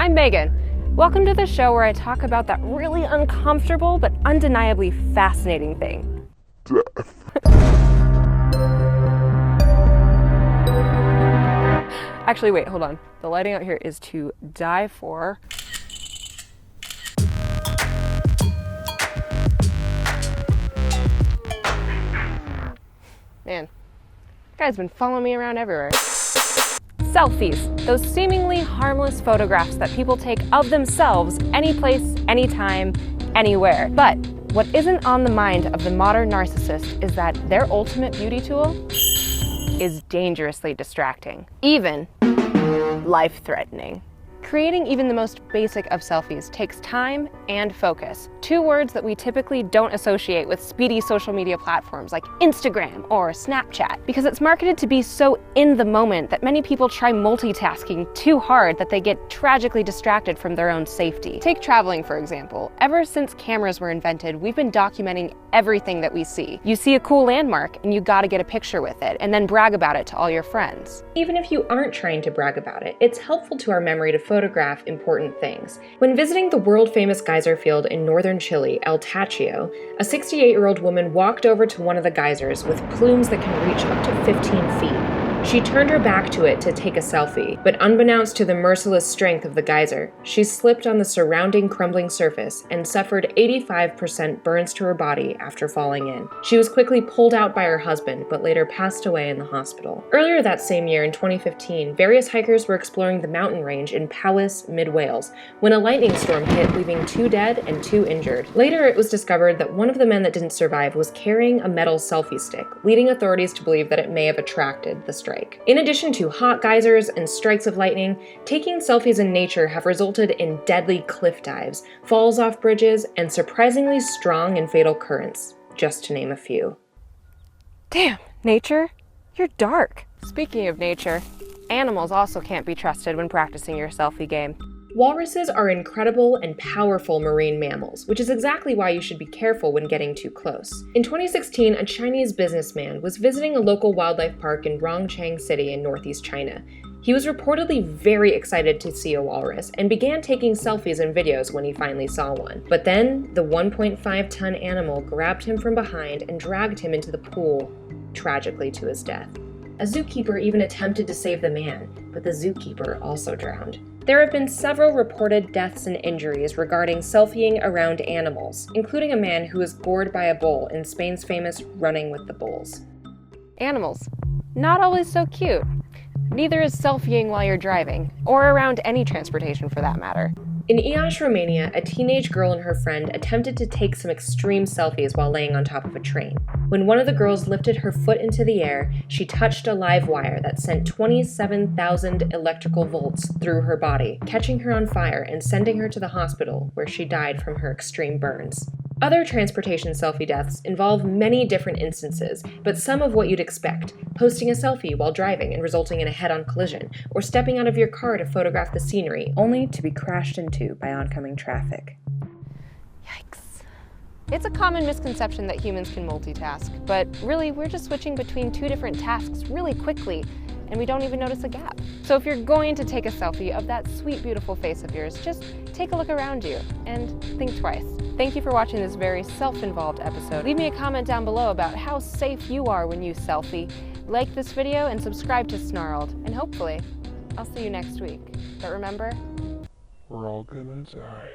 I'm Megan. Welcome to the show where I talk about that really uncomfortable but undeniably fascinating thing. Actually, wait, hold on. The lighting out here is to die for. Man, that guy's been following me around everywhere. Selfies, those seemingly harmless photographs that people take of themselves any place, anytime, anywhere. But what isn't on the mind of the modern narcissist is that their ultimate beauty tool is dangerously distracting, even life-threatening. Creating even the most basic of selfies takes time and focus, two words that we typically don't associate with speedy social media platforms like Instagram or Snapchat, because it's marketed to be so in the moment that many people try multitasking too hard that they get tragically distracted from their own safety. Take traveling, for example. Ever since cameras were invented, we've been documenting everything that we see. You see a cool landmark and you gotta get a picture with it and then brag about it to all your friends. Even if you aren't trying to brag about it, it's helpful to our memory to photograph important things. When visiting the world-famous geyser field in northern Chile, El Tachio, a 68-year-old woman walked over to one of the geysers with plumes that can reach up to 15 feet. She turned her back to it to take a selfie, but unbeknownst to the merciless strength of the geyser, she slipped on the surrounding crumbling surface and suffered 85% burns to her body after falling in. She was quickly pulled out by her husband, but later passed away in the hospital. Earlier that same year, in 2015, various hikers were exploring the mountain range in Powys, mid-Wales, when a lightning storm hit, leaving 2 dead and 2 injured. Later, it was discovered that one of the men that didn't survive was carrying a metal selfie stick, leading authorities to believe that it may have attracted the strike. In addition to hot geysers and strikes of lightning, taking selfies in nature have resulted in deadly cliff dives, falls off bridges, and surprisingly strong and fatal currents, just to name a few. Damn, nature, you're dark. Speaking of nature, animals also can't be trusted when practicing your selfie game. Walruses are incredible and powerful marine mammals, which is exactly why you should be careful when getting too close. In 2016, a Chinese businessman was visiting a local wildlife park in Rongcheng City in northeast China. He was reportedly very excited to see a walrus and began taking selfies and videos when he finally saw one. But then, the 1.5-ton animal grabbed him from behind and dragged him into the pool, tragically to his death. A zookeeper even attempted to save the man, but the zookeeper also drowned. There have been several reported deaths and injuries regarding selfieing around animals, including a man who was gored by a bull in Spain's famous Running with the Bulls. Animals, not always so cute. Neither is selfieing while you're driving, or around any transportation for that matter. In Iași, Romania, a teenage girl and her friend attempted to take some extreme selfies while laying on top of a train. When one of the girls lifted her foot into the air, she touched a live wire that sent 27,000 electrical volts through her body, catching her on fire and sending her to the hospital, where she died from her extreme burns. Other transportation selfie deaths involve many different instances, but some of what you'd expect: posting a selfie while driving and resulting in a head-on collision, or stepping out of your car to photograph the scenery, only to be crashed into by oncoming traffic. Yikes. It's a common misconception that humans can multitask, but really we're just switching between 2 different tasks really quickly, and we don't even notice a gap. So if you're going to take a selfie of that sweet, beautiful face of yours, just take a look around you and think twice. Thank you for watching this very self-involved episode. Leave me a comment down below about how safe you are when you selfie. Like this video and subscribe to Snarled, and hopefully, I'll see you next week. But remember, we're all gonna die.